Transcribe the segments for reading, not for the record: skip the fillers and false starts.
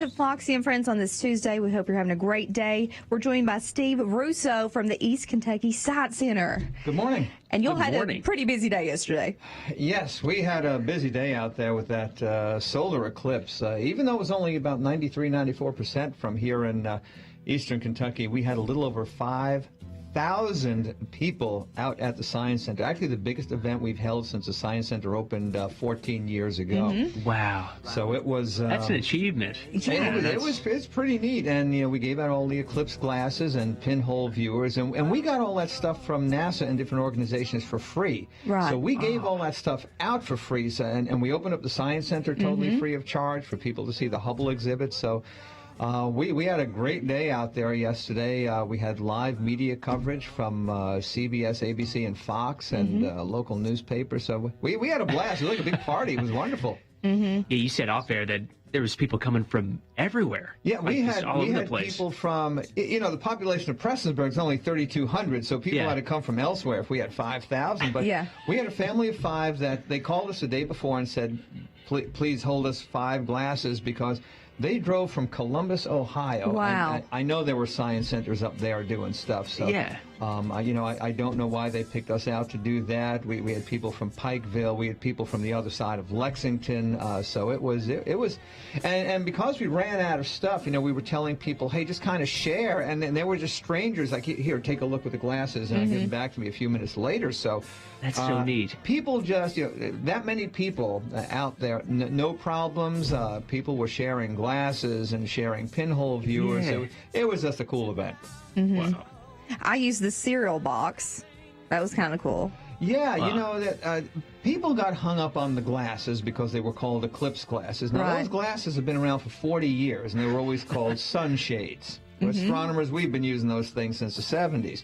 To Foxy and Friends on this Tuesday. We hope you're having a great day. We're joined by Steve Russo from the East Kentucky Science Center. Good morning. And you had a pretty busy day yesterday. Yes, we had a busy day out there with that solar eclipse. Even though it was only about 93-94% from here in eastern Kentucky, we had a little over 5,000 people out at the Science Center. Actually, the biggest event we've held since the Science Center opened 14 years ago. Wow. So it was... that's an achievement. Yeah. It's pretty neat. And, you know, we gave out all the eclipse glasses and pinhole viewers. And we got all that stuff from NASA and different organizations for free. Right. So we gave all that stuff out for free. So, and we opened up the Science Center totally free of charge for people to see the Hubble exhibit. So... we had a great day out there yesterday. We had live media coverage from CBS, ABC, and Fox, and local newspapers. So we had a blast. It was like a big party. It was wonderful. Yeah, you said off air that there was people coming from everywhere. Yeah, we had place. people from, you know, the population of Prestonsburg is only 3,200, so people had to come from elsewhere if we had 5,000. But we had a family of 5 that they called us the day before and said, please hold us 5 glasses, because they drove from Columbus, Ohio. Wow. I know there were science centers up there doing stuff. So, you know, I don't know why they picked us out to do that. We had people from Pikeville. We had people from the other side of Lexington. So it was, and because we ran out of stuff, you know, we were telling people, hey, just kind of share. And then there were just strangers like, here, take a look with the glasses, and give them back to me a few minutes later. So that's so neat. People just, you know, that many people out there, no problems. People were sharing glasses and sharing pinhole viewers. It was just a cool event. Wow. I used the cereal box. That was kind of cool. Yeah, you know, that people got hung up on the glasses because they were called eclipse glasses. Now, those glasses have been around for 40 years, and they were always called sunshades. Astronomers, we've been using those things since the 70s.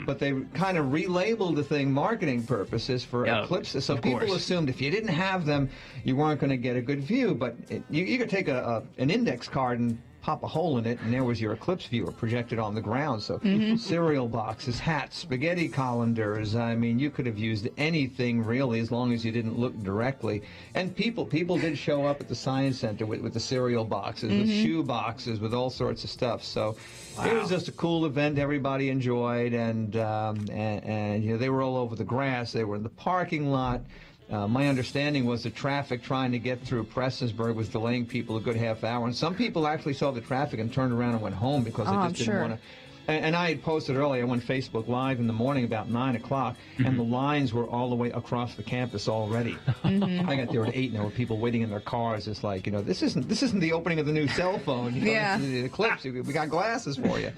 But they kind of relabeled the thing, marketing purposes, for eclipses. So people assumed if you didn't have them, you weren't going to get a good view. But you could take an index card and pop a hole in it, and there was your eclipse viewer projected on the ground. So cereal boxes, hats, spaghetti colanders. I mean, you could have used anything really, as long as you didn't look directly. And people did show up at the Science Center with the cereal boxes, with shoe boxes, with all sorts of stuff. So it was just a cool event. Everybody enjoyed, and you know, they were all over the grass. They were in the parking lot. My understanding was the traffic trying to get through Prestonsburg was delaying people a good half hour. And some people actually saw the traffic and turned around and went home because they just didn't want to. And I had posted earlier, I went Facebook Live in the morning about 9 o'clock, and the lines were all the way across the campus already. I got there at 8, and there were people waiting in their cars. It's like, you know, this isn't the opening of the new cell phone. You know, this is the eclipse. We got glasses for you.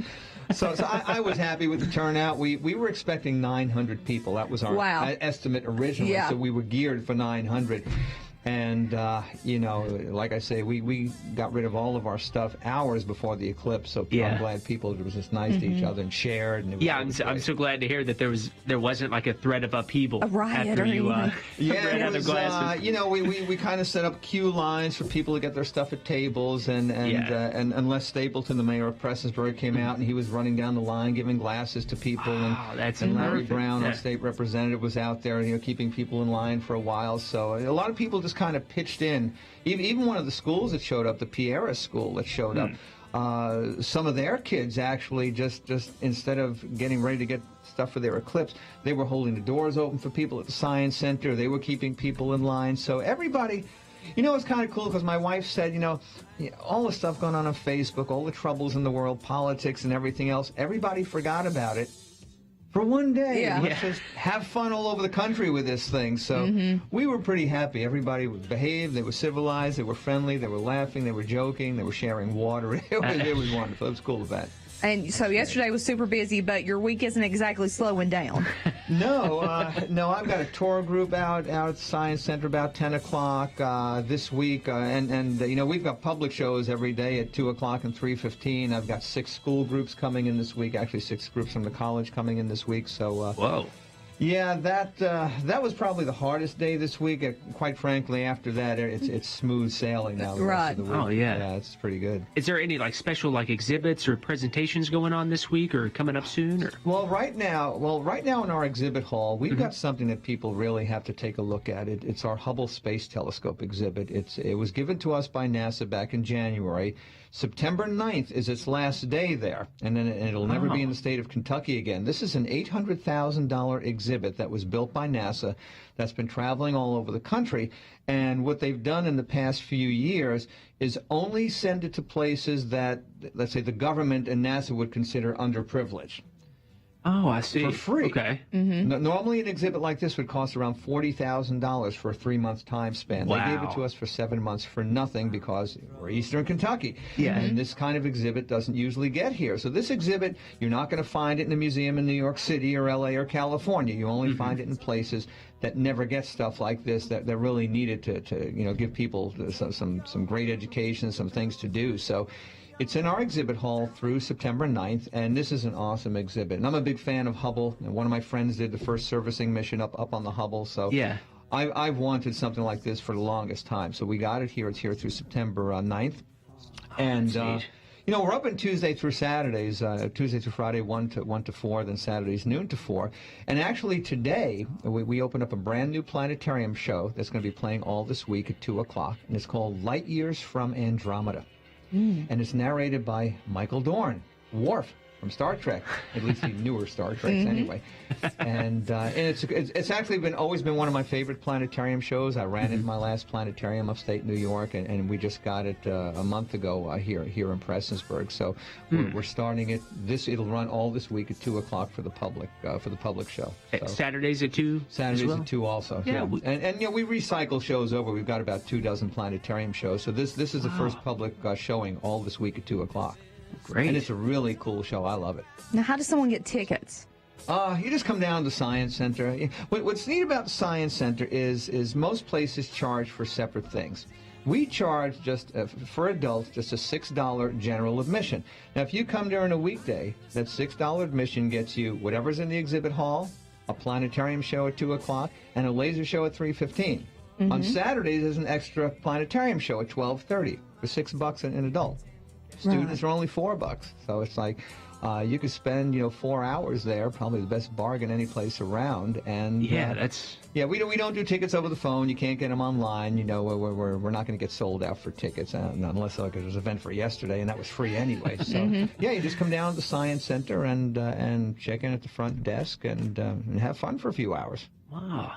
So I was happy with the turnout. We were expecting 900 people. That was our estimate originally. So we were geared for 900. And, you know, like I say, we got rid of all of our stuff hours before the eclipse, so I'm glad people were just nice to each other and shared. And it was I'm so glad to hear that there wasn't like a threat of upheaval after you ran out of glasses. You know, we kind of set up queue lines for people to get their stuff at tables, and Les Stapleton, the mayor of Prestonsburg, came out, and he was running down the line giving glasses to people. And Larry Brown, our state representative, was out there, you know, keeping people in line for a while. So a lot of people just kind of pitched in. Even one of the schools that showed up, the Pierre School that showed up, some of their kids actually just instead of getting ready to get stuff for their eclipse, they were holding the doors open for people at the Science Center. They were keeping people in line. So everybody, you know, it's kind of cool because my wife said, you know, all the stuff going on Facebook, all the troubles in the world, politics and everything else, everybody forgot about it for one day. Let's just have fun all over the country with this thing. So we were pretty happy. Everybody behaved. They were civilized. They were friendly. They were laughing. They were joking. They were sharing water. It was wonderful. It was a cool event. And so yesterday was super busy, but your week isn't exactly slowing down. No, no. I've got a tour group out at Science Center about 10 o'clock this week, and you know, we've got public shows every day at 2 o'clock and 3:15. I've got 6 school groups coming in this week. Actually, 6 groups from the college coming in this week. So, whoa. Yeah, that was probably the hardest day this week. Quite frankly, after that, it's smooth sailing now. The rest of the week. Oh yeah, yeah, it's pretty good. Is there any like special like exhibits or presentations going on this week or coming up soon? Or? Well, right now in our exhibit hall, we've got something that people really have to take a look at. It's our Hubble Space Telescope exhibit. It was given to us by NASA back in January September 9th is its last day there, and then it'll never be in the state of Kentucky again. This is an $800,000 exhibit that was built by NASA that's been traveling all over the country, and what they've done in the past few years is only send it to places that, let's say, the government and NASA would consider underprivileged. Oh, I see. For free. Okay. Normally, an exhibit like this would cost around $40,000 for a 3-month time span. Wow. They gave it to us for 7 months for nothing because we're Eastern Kentucky. Yeah. And this kind of exhibit doesn't usually get here. So this exhibit, you're not going to find it in a museum in New York City or L.A. or California. You only find it in places that never get stuff like this that really needed to give people some great education, some things to do. So it's in our exhibit hall through September 9th, and this is an awesome exhibit. And I'm a big fan of Hubble, and one of my friends did the first servicing mission up on the Hubble, so yeah. I've wanted something like this for the longest time. So we got it here. It's here through September 9th. And, we're open Tuesday through Saturdays, Tuesday through Friday, 1 to 4, then Saturdays, noon to 4. And actually today, we opened up a brand new planetarium show that's going to be playing all this week at 2 o'clock, and it's called Light Years from Andromeda. And it's narrated by Michael Dorn, Worf from Star Trek, at least the newer Star Treks anyway. And it's actually always been one of my favorite planetarium shows. I ran it in my last planetarium upstate New York, and we just got it a month ago here in Prestonsburg. So we're starting it. It'll run all this week at 2 o'clock for the public show. So. Saturdays at 2. Saturdays at 2 also. Yeah. And we recycle shows over. We've got about 24 planetarium shows. So this is the first public showing all this week at 2 o'clock. Great. And it's a really cool show. I love it. Now, how does someone get tickets? You just come down to the Science Center. What's neat about the Science Center is most places charge for separate things. We charge just, for adults, just a $6 general admission. Now, if you come during a weekday, that $6 admission gets you whatever's in the exhibit hall, a planetarium show at 2 o'clock, and a laser show at 3:15. On Saturdays, there's an extra planetarium show at 12:30 for $6 an adult. Students are only $4, so it's like you could spend 4 hours there, probably the best bargain any place around. And we don't do tickets over the phone. You can't get them online. We're not going to get sold out for tickets unless there was an event for yesterday, and that was free anyway. So you just come down to the Science Center and check in at the front desk and have fun for a few hours. Wow.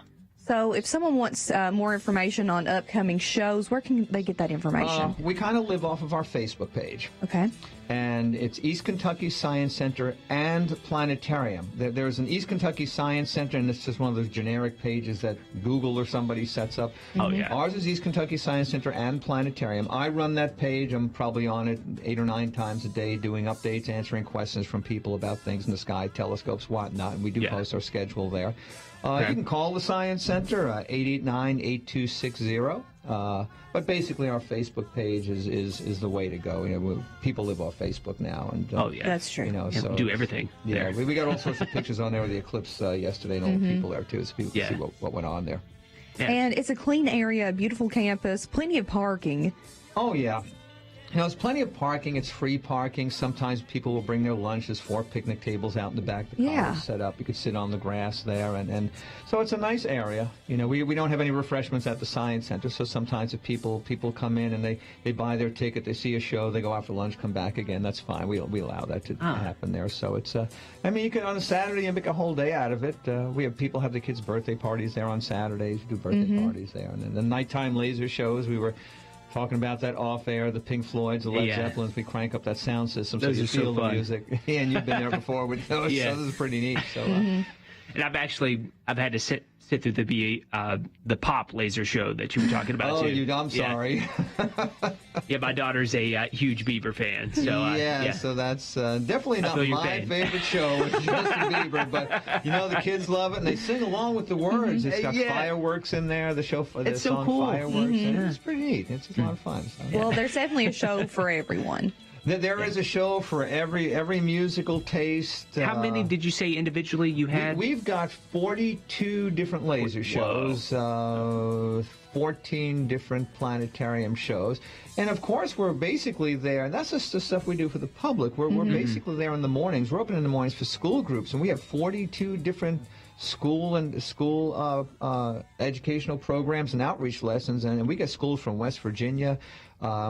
So if someone wants more information on upcoming shows, where can they get that information? We kind of live off of our Facebook page. Okay. And it's East Kentucky Science Center and Planetarium. There's an East Kentucky Science Center, and it's just one of those generic pages that Google or somebody sets up. Oh, yeah. Ours is East Kentucky Science Center and Planetarium. I run that page. I'm probably on it 8 or 9 times a day doing updates, answering questions from people about things in the sky, telescopes, whatnot, and we do post our schedule there. You can call the Science Center, 889-8260. But basically, our Facebook page is the way to go. People live off Facebook now, and that's true. So we do everything. Yeah, we got all sorts of pictures on there of the eclipse yesterday, and all the people there too, so people can see what went on there. Yeah. And it's a clean area, beautiful campus, plenty of parking. Oh yeah. There's plenty of parking. It's free parking. Sometimes people will bring their lunch. There's 4 picnic tables out in the back. The college set up. You could sit on the grass there, and so it's a nice area. We don't have any refreshments at the Science Center, so sometimes if people come in and they buy their ticket, they see a show, they go out for lunch, come back again. That's fine. We allow that to happen there. So it's you can on a Saturday and make a whole day out of it. We have people have the kids' birthday parties there on Saturdays. We do birthday parties there, and then the nighttime laser shows. We were talking about that off air, the Pink Floyds, the Led Zeppelins. We crank up that sound system so you feel the music. And you've been there before with those, so this is pretty neat. So, and I've had to sit through the pop laser show that you were talking about too. I'm sorry. Yeah, my daughter's a huge Bieber fan. So so that's definitely not my favorite show. It's Justin Bieber, but the kids love it and they sing along with the words. It's got fireworks in there. The show, the song cool. Fireworks. And it's pretty neat. It's just a lot of fun. So, Well, there's definitely a show for everyone. There is a show for every musical taste. How many did you say individually you had? We've got 42 different laser shows. 14 different planetarium shows. And of course, we're basically there, and that's just the stuff we do for the public. We're basically there in the mornings. We're open in the mornings for school groups, and we have 42 different school educational programs and outreach lessons. And we get schools from West Virginia.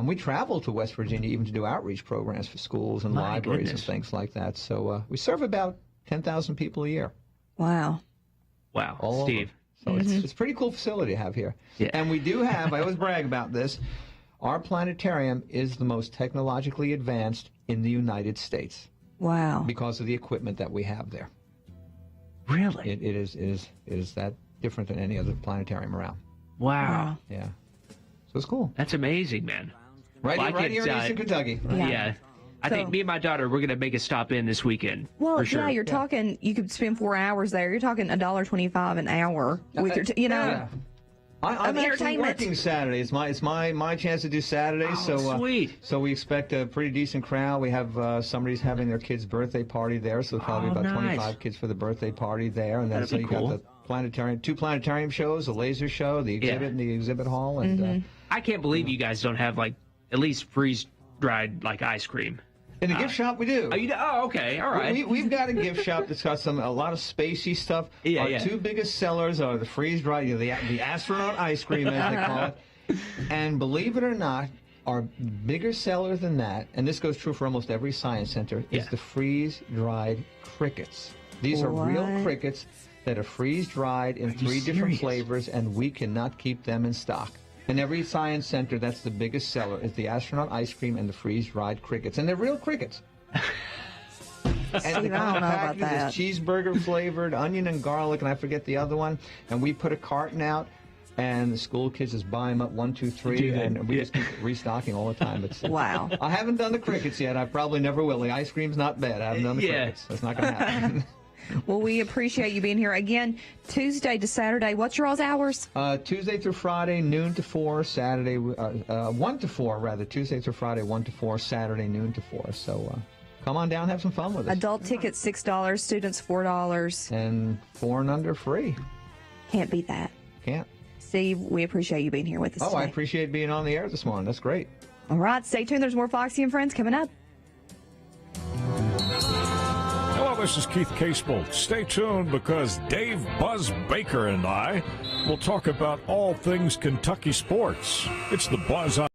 We travel to West Virginia even to do outreach programs for schools and libraries and things like that. So we serve about 10,000 people a year. Wow. Wow, All Steve. over. So it's a pretty cool facility to have here. Yeah. And we do have, I always brag about this, our planetarium is the most technologically advanced in the United States. Wow. Because of the equipment that we have there. Really? It is that different than any other planetarium around. Wow. Yeah. So it's cool. That's amazing, man. Right, Well, right here in Eastern Kentucky. Yeah. I think me and my daughter, we're going to make a stop in this weekend. Well, for sure. yeah, you're talking, you could spend 4 hours there. You're talking $1.25 an hour with your, Yeah. I'm actually entertainment. working Saturday. It's my chance to do Saturdays. Sweet. So we expect a pretty decent crowd. We have somebody's having their kid's birthday party there, so probably about 25 kids for the birthday party there. And then so you got the planetarium, 2 planetarium shows, a laser show, the exhibit in the exhibit hall, and I can't believe you guys don't have like at least freeze-dried like ice cream. in the gift shop we do. Oh, okay, all right. We've got a gift shop that's got a lot of spacey stuff. Our 2 biggest sellers are the freeze-dried, the astronaut ice cream, as they call it. And believe it or not, our bigger seller than that, and this goes true for almost every science center, is the freeze-dried crickets. These are real crickets that are freeze-dried in 3 different flavors, and we cannot keep them in stock. In every science center, that's the biggest seller, is the astronaut ice cream and the freeze-dried crickets. And they're real crickets. And the package is cheeseburger flavored, onion and garlic, and I forget the other one. And we put a carton out, and the school kids just buy them up 1, 2, 3, and we just keep restocking all the time. It's, wow. I haven't done the crickets yet. I probably never will. The ice cream's not bad. I haven't done the crickets. That's not going to happen. Well, we appreciate you being here. Again, Tuesday to Saturday. What's your all's hours? Tuesday through Friday, noon to 4. Saturday, 1 to 4, rather. Tuesday through Friday, 1 to 4. Saturday, noon to 4. So come on down, have some fun with us. Adult tickets, $6. Students, $4. And 4 and under, free. Can't beat that. Can't. Steve, we appreciate you being here with us today. I appreciate being on the air this morning. That's great. All right, stay tuned. There's more Foxy and Friends coming up. Hello, this is Keith Casebolt. Stay tuned because Dave Buzz Baker and I will talk about all things Kentucky sports. It's the Buzz on